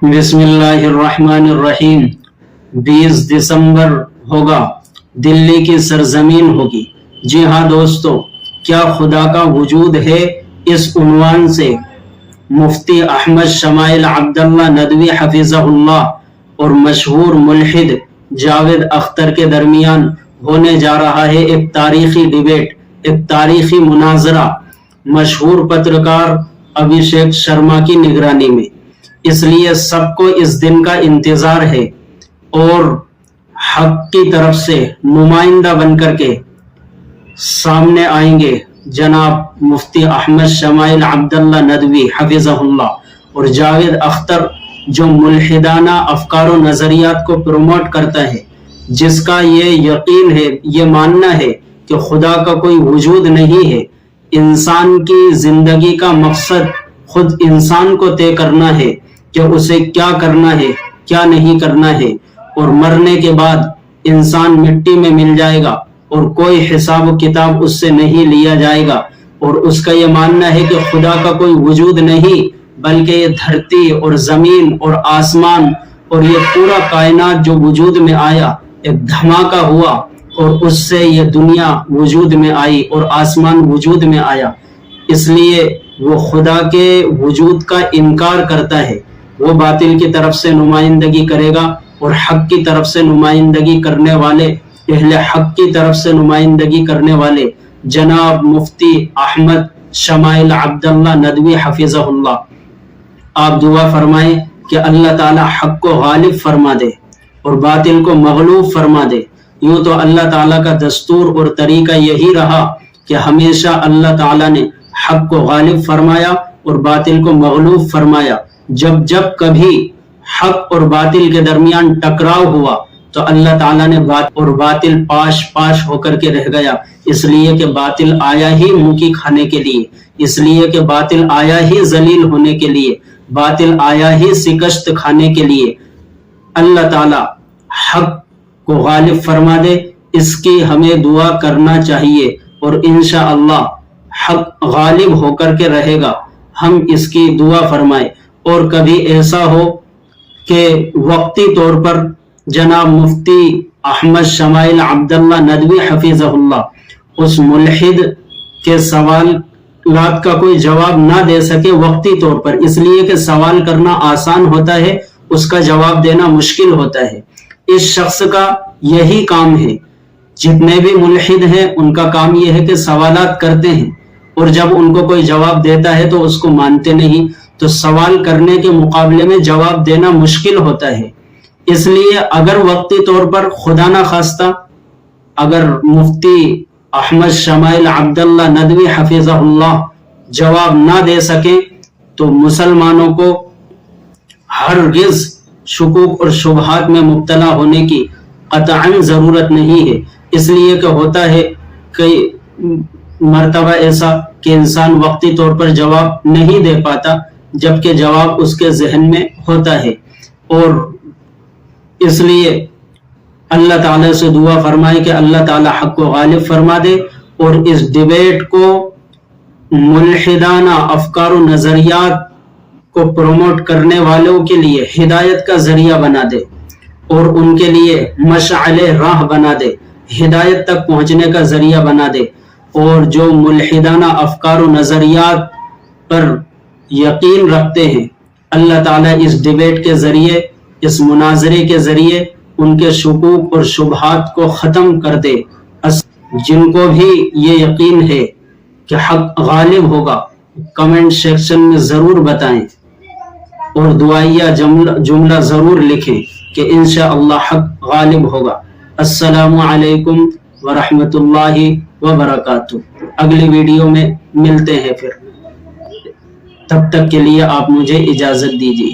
بسم اللہ الرحمن الرحیم 20 دسمبر ہوگا، دلی کی سرزمین ہوگی۔ جی ہاں دوستو، کیا خدا کا وجود ہے؟ اس عنوان سے مفتی احمد شمائل عبداللہ ندوی حفظہ اللہ اور مشہور ملحد جاوید اختر کے درمیان ہونے جا رہا ہے ایک تاریخی ڈیبیٹ، ایک تاریخی مناظرہ، مشہور پترکار ابھیشیک شرما کی نگرانی میں۔ اس لیے سب کو اس دن کا انتظار ہے اور حق کی طرف سے نمائندہ بن کر کے سامنے آئیں گے جناب مفتی احمد شمائل عبداللہ ندوی حفظہ اللہ اور جاوید اختر، جو ملحدانہ افکار و نظریات کو پروموٹ کرتا ہے، جس کا یہ یقین ہے، یہ ماننا ہے کہ خدا کا کوئی وجود نہیں ہے، انسان کی زندگی کا مقصد خود انسان کو طے کرنا ہے کہ اسے کیا کرنا ہے، کیا نہیں کرنا ہے، اور مرنے کے بعد انسان مٹی میں مل جائے گا اور کوئی حساب و کتاب اس سے نہیں لیا جائے گا، اور اس کا یہ ماننا ہے کہ خدا کا کوئی وجود نہیں، بلکہ یہ دھرتی اور زمین اور آسمان اور یہ پورا کائنات جو وجود میں آیا، ایک دھماکہ ہوا اور اس سے یہ دنیا وجود میں آئی اور آسمان وجود میں آیا۔ اس لیے وہ خدا کے وجود کا انکار کرتا ہے، وہ باطل کی طرف سے نمائندگی کرے گا اور حق کی طرف سے نمائندگی کرنے والے، اہل حق کی طرف سے نمائندگی کرنے والے جناب مفتی احمد شمائل عبداللہ ندوی حفظہ اللہ، آپ دعا فرمائیں کہ اللہ تعالی حق کو غالب فرما دے اور باطل کو مغلوب فرما دے۔ یوں تو اللہ تعالیٰ کا دستور اور طریقہ یہی رہا کہ ہمیشہ اللہ تعالیٰ نے حق کو غالب فرمایا اور باطل کو مغلوب فرمایا۔ جب جب کبھی حق اور باطل کے درمیان ٹکراؤ ہوا تو اللہ تعالیٰ نے باطل پاش پاش ہو کر کے رہ گیا، اس لیے کہ باطل آیا ہی منہ کی کھانے کے لیے، اس لیے کہ باطل آیا ہی ذلیل ہونے کے لیے، باطل آیا ہی شکست کھانے کے لیے۔ اللہ تعالیٰ حق کو غالب فرما دے، اس کی ہمیں دعا کرنا چاہیے اور انشاءاللہ حق غالب ہو کر کے رہے گا، ہم اس کی دعا فرمائیں۔ اور کبھی ایسا ہو کہ وقتی طور پر جناب مفتی احمد شمائل عبداللہ ندوی حفظہ اللہ اس ملحد کے سوالات کا کوئی جواب نہ دے سکے وقتی طور پر، اس لیے کہ سوال کرنا آسان ہوتا ہے، اس کا جواب دینا مشکل ہوتا ہے۔ اس شخص کا یہی کام ہے، جتنے بھی ملحد ہیں ان کا کام یہ ہے کہ سوالات کرتے ہیں اور جب ان کو کوئی جواب دیتا ہے تو اس کو مانتے نہیں، تو سوال کرنے کے مقابلے میں جواب دینا مشکل ہوتا ہے۔ اس لیے اگر وقتی طور پر خدا نہ خواستہ اگر مفتی احمد شمائل عبداللہ ندوی حفظہ اللہ جواب نہ دے سکیں تو مسلمانوں کو ہرگز شکوک اور شبہات میں مبتلا ہونے کی قطعاً ضرورت نہیں ہے۔ اس لیے کہ ہوتا ہے کئی مرتبہ ایسا کہ انسان وقتی طور پر جواب نہیں دے پاتا جبکہ جواب اس کے ذہن میں ہوتا ہے، اور اس لیے اللہ تعالیٰ سے دعا فرمائے کہ اللہ تعالیٰ حق کو غالب فرما دے اور اس ڈیبیٹ کو ملحدانہ افکار و نظریات کو پروموٹ کرنے والوں کے لیے ہدایت کا ذریعہ بنا دے اور ان کے لیے مشعل راہ بنا دے، ہدایت تک پہنچنے کا ذریعہ بنا دے، اور جو ملحدانہ افکار و نظریات پر یقین رکھتے ہیں اللہ تعالیٰ اس ڈیبیٹ کے ذریعے، اس مناظرے کے ذریعے ان کے شکوک اور شبہات کو ختم کر دے۔ جن کو بھی یہ یقین ہے کہ حق غالب ہوگا کمنٹ سیکشن میں ضرور بتائیں اور دعائیہ جملہ ضرور لکھیں کہ انشاءاللہ حق غالب ہوگا۔ السلام علیکم ورحمۃ اللہ وبرکاتہ۔ اگلی ویڈیو میں ملتے ہیں پھر، تب تک کے لیے آپ مجھے اجازت دیجیے۔